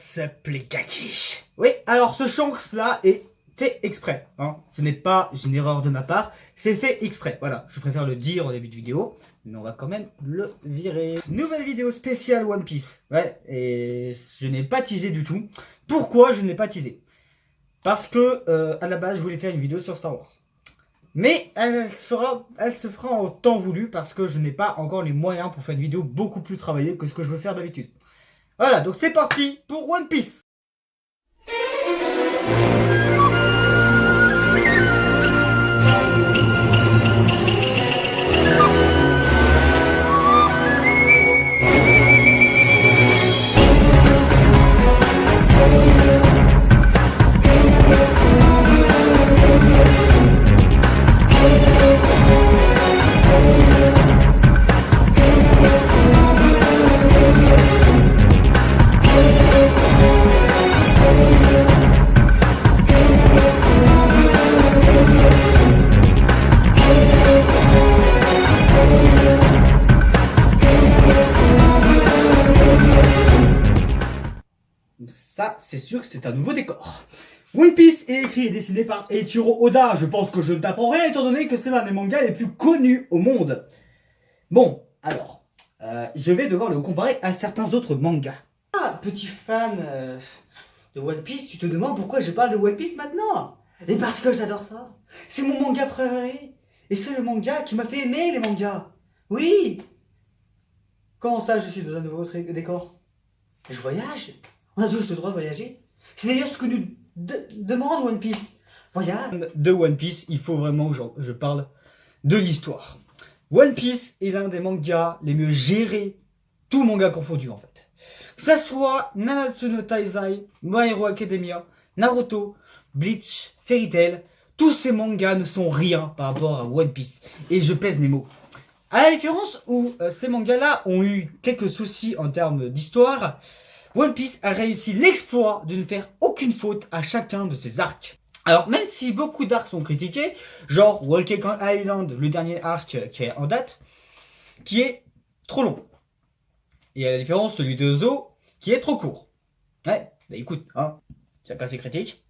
S'applicatif. Oui, alors ce Shanks là est fait exprès. Hein. Ce n'est pas une erreur de ma part, c'est fait exprès. Voilà, je préfère le dire au début de vidéo, mais on va quand même le virer. Nouvelle vidéo spéciale One Piece. Ouais, et je n'ai pas teasé du tout. Pourquoi je n'ai pas teasé? Parce que à la base je voulais faire une vidéo sur Star Wars. Mais elle se fera en temps voulu parce que je n'ai pas encore les moyens pour faire une vidéo beaucoup plus travaillée que ce que je veux faire d'habitude. Voilà, donc c'est parti pour One Piece. Ça, c'est sûr que c'est un nouveau décor. One Piece est écrit et dessiné par Eiichiro Oda. Je pense que je ne t'apprends rien étant donné que c'est l'un des mangas les plus connus au monde. Bon, alors, je vais devoir le comparer à certains autres mangas. Ah, petit fan de One Piece, tu te demandes pourquoi je parle de One Piece maintenant? Et parce que j'adore ça. C'est mon manga préféré. Et c'est le manga qui m'a fait aimer les mangas. Oui. Comment ça, je suis dans un nouveau décor? Je voyage. On a tous le droit de voyager. C'est d'ailleurs ce que nous demande One Piece. Voyage. De One Piece, il faut vraiment que je parle de l'histoire. One Piece est l'un des mangas les mieux gérés, tout manga confondu en fait. Que ça soit Nanatsu no Taizai, My Hero Academia, Naruto, Bleach, Fairy Tail, tous ces mangas ne sont rien par rapport à One Piece. Et je pèse mes mots. À la différence où ces mangas-là ont eu quelques soucis en termes d'histoire, One Piece a réussi l'exploit de ne faire aucune faute à chacun de ses arcs. Alors même si beaucoup d'arcs sont critiqués, genre Walking Island, le dernier arc qui est en date, qui est trop long. Et à la différence celui de Zo, qui est trop court. Ouais, bah écoute, hein, chacun ses critiques.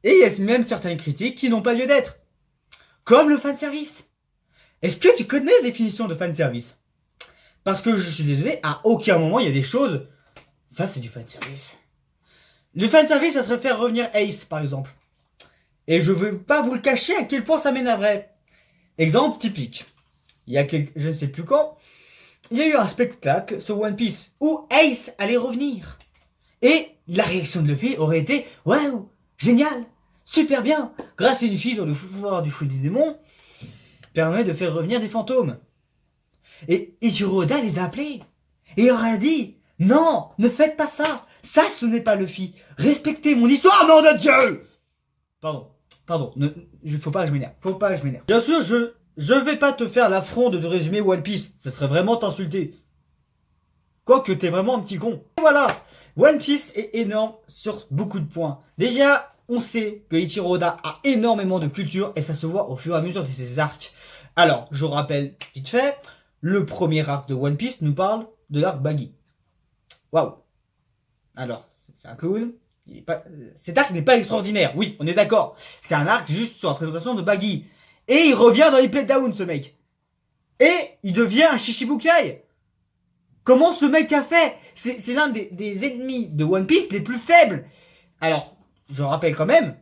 Et il y a même certaines critiques qui n'ont pas lieu d'être. Comme le fanservice. Est-ce que tu connais la définition de fanservice? Parce que je suis désolé, à aucun moment il y a des choses... Ça, c'est du fanservice. Le fanservice, ça serait faire revenir Ace, par exemple. Et je veux pas vous le cacher à quel point ça m'énerverait. Exemple typique. Il y a je ne sais plus quand, il y a eu un spectacle sur One Piece où Ace allait revenir. Et la réaction de Luffy aurait été « Waouh, génial, super bien, grâce à une fille dont le pouvoir du fruit du démon permet de faire revenir des fantômes. » Et Eiichiro Oda les a appelés. Et il leur a dit « Non, ne faites pas ça. Ça, ce n'est pas Luffy. Respectez mon histoire, nom de Dieu !» Pardon. Faut pas que je m'énerve. Bien sûr, je vais pas te faire l'affront de te résumer One Piece. Ce serait vraiment t'insulter. Quoique t'es vraiment un petit con. Et voilà, One Piece est énorme sur beaucoup de points. Déjà, on sait que Eiichiro Oda a énormément de culture et ça se voit au fur et à mesure de ses arcs. Alors, je rappelle vite fait, le premier arc de One Piece nous parle de l'arc Buggy. Waouh. Alors, c'est un clown. Cet arc n'est pas extraordinaire. Oui, on est d'accord. C'est un arc juste sur la présentation de Buggy. Et il revient dans Impel Down, ce mec. Et il devient un Shichibukai. Comment ce mec a fait? C'est l'un des ennemis de One Piece les plus faibles. Alors, je rappelle quand même,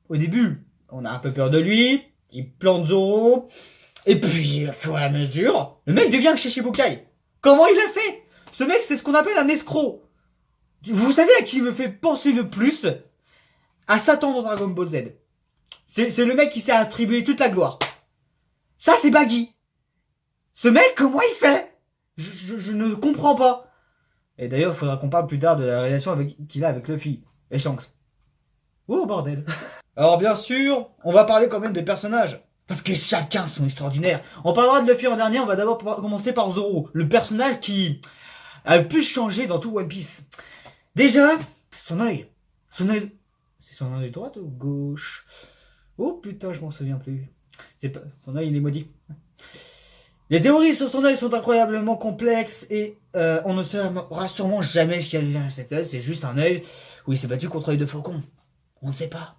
au début, on a un peu peur de lui. Il plante Zoro. Et puis, au fur et à mesure, le mec devient un Shichibukai. Comment il a fait? Ce mec, c'est ce qu'on appelle un escroc. Vous savez à qui il me fait penser le plus? À Satan dans Dragon Ball Z. C'est le mec qui s'est attribué toute la gloire. Ça, c'est Buggy. Ce mec, comment il fait? Je ne comprends pas. Et d'ailleurs, il faudra qu'on parle plus tard de la relation qu'il a avec Luffy et Shanks. Oh, bordel. Alors, bien sûr, on va parler quand même des personnages. Parce que chacun sont extraordinaires. On parlera de Luffy en dernier, on va d'abord commencer par Zoro. Le personnage qui a le plus changé dans tout One Piece. Déjà, son œil. C'est son œil droite ou gauche? Oh putain, je m'en souviens plus. Son œil, il est maudit. Les théories sur son œil sont incroyablement complexes et on ne saura sûrement jamais ce qu'il y a derrière cet œil. C'est juste un œil où il s'est battu contre l'œil de faucon. On ne sait pas.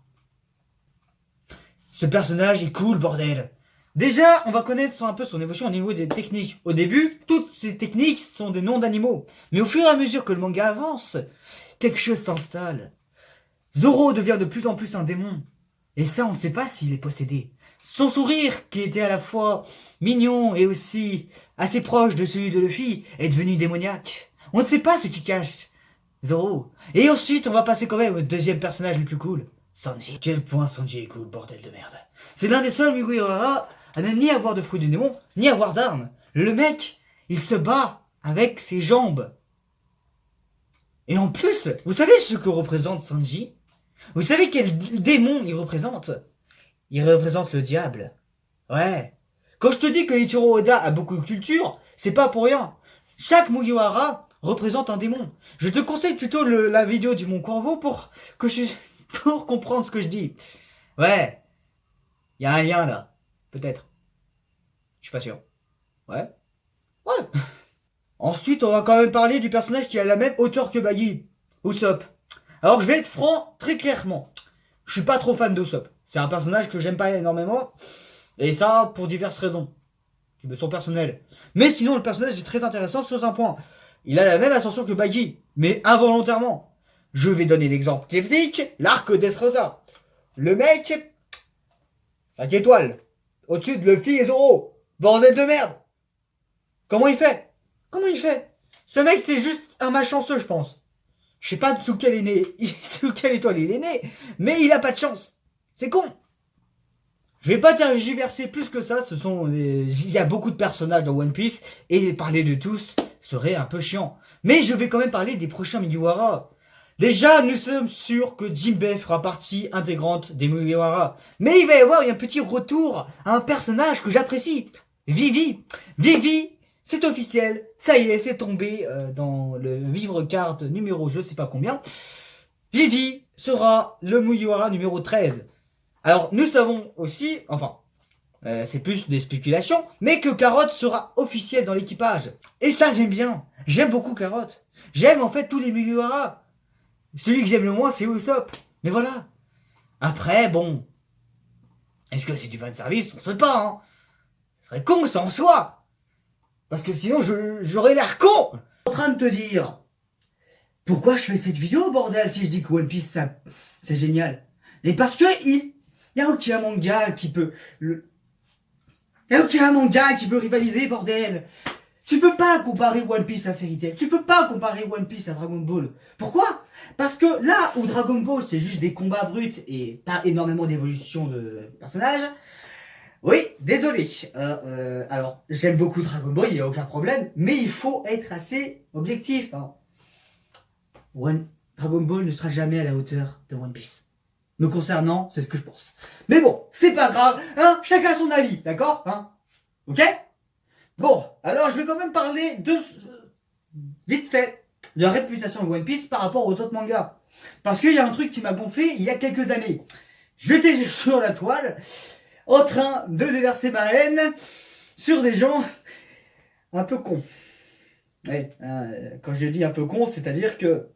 Ce personnage est cool, bordel. Déjà, on va connaître un peu son évolution au niveau des techniques. Au début, toutes ces techniques sont des noms d'animaux. Mais au fur et à mesure que le manga avance, quelque chose s'installe. Zoro devient de plus en plus un démon. Et ça, on ne sait pas s'il est possédé. Son sourire, qui était à la fois mignon et aussi assez proche de celui de Luffy, est devenu démoniaque. On ne sait pas ce qui cache Zoro. Et ensuite, on va passer quand même au deuxième personnage le plus cool, Sanji. Quel point Sanji est cool, bordel de merde. C'est l'un des seuls Mugiwara à ne ni avoir de fruits du démon, ni avoir d'armes. Le mec, il se bat avec ses jambes. Et en plus, vous savez ce que représente Sanji? Vous savez quel démon il représente? Il représente le diable. Ouais. Quand je te dis que Ichiro Oda a beaucoup de culture, c'est pas pour rien. Chaque Mugiwara représente un démon. Je te conseille plutôt la vidéo du Mont Corvo pour comprendre ce que je dis. Ouais. Il y a un lien là. Peut-être. Je suis pas sûr. Ouais. Ouais. Ensuite, on va quand même parler du personnage qui a la même hauteur que Baggy. Usopp. Alors, je vais être franc, très clairement. Je suis pas trop fan d'Usopp. C'est un personnage que j'aime pas énormément. Et ça, pour diverses raisons. Qui me sont personnelles. Mais sinon, le personnage est très intéressant sur un point. Il a la même ascension que Baggy, mais involontairement. Je vais donner l'exemple typique, l'arc d'Esrosa. Le mec, 5 étoiles. Au-dessus de Luffy et Zoro. Bordel de merde. Comment il fait? Comment il fait? Ce mec, c'est juste un malchanceux, je pense. Je sais pas sous quelle étoile il est né, mais il a pas de chance. C'est con. Je vais pas tergiverser plus que ça. Il y a beaucoup de personnages dans One Piece et parler de tous serait un peu chiant. Mais je vais quand même parler des prochains Mugiwara. Déjà, nous sommes sûrs que Jinbei fera partie intégrante des Mugiwara. Mais il va y avoir un petit retour à un personnage que j'apprécie. Vivi. Vivi. C'est officiel, ça y est, c'est tombé dans le vivre carte numéro je sais pas combien. Vivi sera le Mugiwara numéro 13. Alors nous savons aussi, enfin, c'est plus des spéculations, mais que Carotte sera officiel dans l'équipage. Et ça j'aime bien, j'aime beaucoup Carotte. J'aime en fait tous les Mugiwara. Celui que j'aime le moins c'est Usopp. Mais voilà. Après, bon, est-ce que c'est du fan service? On sait pas, hein. Ce serait con ça en soi. Parce que sinon, j'aurais l'air con en train de te dire. Pourquoi je fais cette vidéo, bordel, si je dis que One Piece, c'est génial? Et parce que il y a aucun manga qui peut... Il y a aucun manga qui peut rivaliser, bordel. Tu peux pas comparer One Piece à Fairy Tail. Tu peux pas comparer One Piece à Dragon Ball. Pourquoi? Parce que là où Dragon Ball, c'est juste des combats bruts et pas énormément d'évolution de personnages... Oui, désolé. Alors, j'aime beaucoup Dragon Ball, il n'y a aucun problème, mais il faut être assez objectif. Hein. Dragon Ball ne sera jamais à la hauteur de One Piece. Me concernant, c'est ce que je pense. Mais bon, c'est pas grave, hein, chacun son avis, d'accord, hein? Ok? Bon, alors je vais quand même parler de vite fait de la réputation de One Piece par rapport aux autres mangas. Parce qu'il y a un truc qui m'a gonflé il y a quelques années. J'étais sur la toile en train de déverser ma haine sur des gens un peu cons. Ouais, quand je dis un peu cons, c'est-à-dire que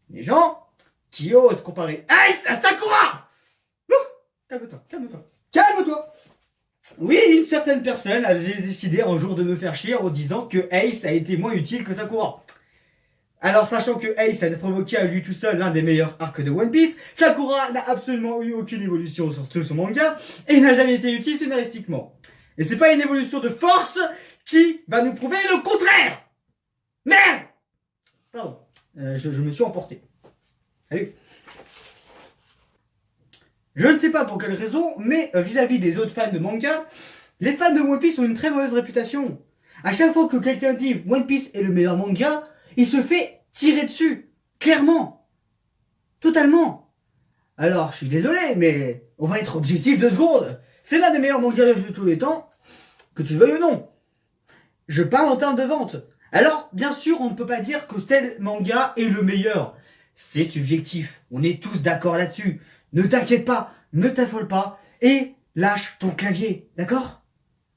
des gens qui osent comparer Ace à Sakura. Calme-toi, calme-toi, calme-toi. Oui, une certaine personne a décidé un jour de me faire chier en disant que Ace a été moins utile que Sakura. Alors, sachant que Ace a provoqué à lui tout seul l'un des meilleurs arcs de One Piece, Sakura n'a absolument eu aucune évolution sur tout son manga et n'a jamais été utile scénaristiquement. Et c'est pas une évolution de force qui va nous prouver le contraire. Merde. Pardon, je me suis emporté. Salut. Je ne sais pas pour quelle raison, mais vis-à-vis des autres fans de manga, les fans de One Piece ont une très mauvaise réputation. À chaque fois que quelqu'un dit One Piece est le meilleur manga, il se fait tirer dessus, clairement, totalement. Alors, je suis désolé, mais on va être objectif 2 secondes. C'est l'un des meilleurs mangas de tous les temps, que tu le veuilles ou non. Je parle en termes de vente. Alors, bien sûr, on ne peut pas dire que tel manga est le meilleur. C'est subjectif, on est tous d'accord là-dessus. Ne t'inquiète pas, ne t'affole pas, et lâche ton clavier, d'accord?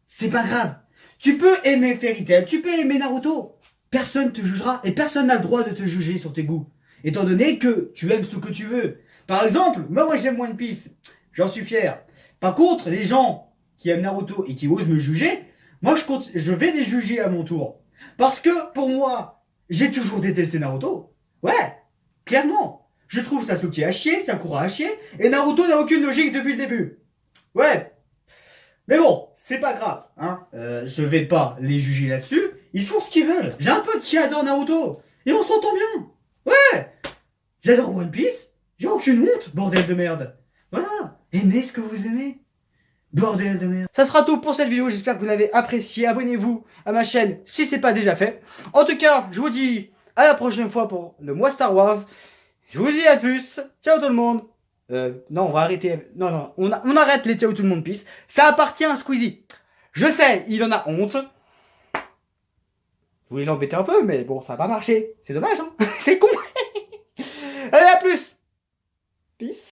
C'est pas grave. Tu peux aimer Fairy Tail, tu peux aimer Naruto. Personne te jugera et personne n'a le droit de te juger sur tes goûts. Étant donné que tu aimes ce que tu veux. Par exemple, moi j'aime One Piece. J'en suis fier. Par contre, les gens qui aiment Naruto et qui osent me juger, moi je vais les juger à mon tour. Parce que pour moi, j'ai toujours détesté Naruto. Ouais, clairement. Je trouve Sasuke à chier, Sakura à chier, et Naruto n'a aucune logique depuis le début. Ouais. Mais bon, c'est pas grave, hein. Je vais pas les juger là-dessus. Ils font ce qu'ils veulent. J'ai un pote qui adore Naruto. Et on s'entend bien. Ouais. J'adore One Piece. J'ai aucune honte, bordel de merde. Voilà. Aimez ce que vous aimez. Bordel de merde. Ça sera tout pour cette vidéo. J'espère que vous l'avez apprécié. Abonnez-vous à ma chaîne si c'est pas déjà fait. En tout cas, je vous dis à la prochaine fois pour le mois Star Wars. Je vous dis à plus. Ciao tout le monde. Non, on va arrêter. Non, on arrête les ciao tout le monde Piece. Ça appartient à Squeezie. Je sais, il en a honte. Je voulais l'embêter un peu, mais bon, ça va pas marcher. C'est dommage, hein. C'est con. Allez, à plus. Peace.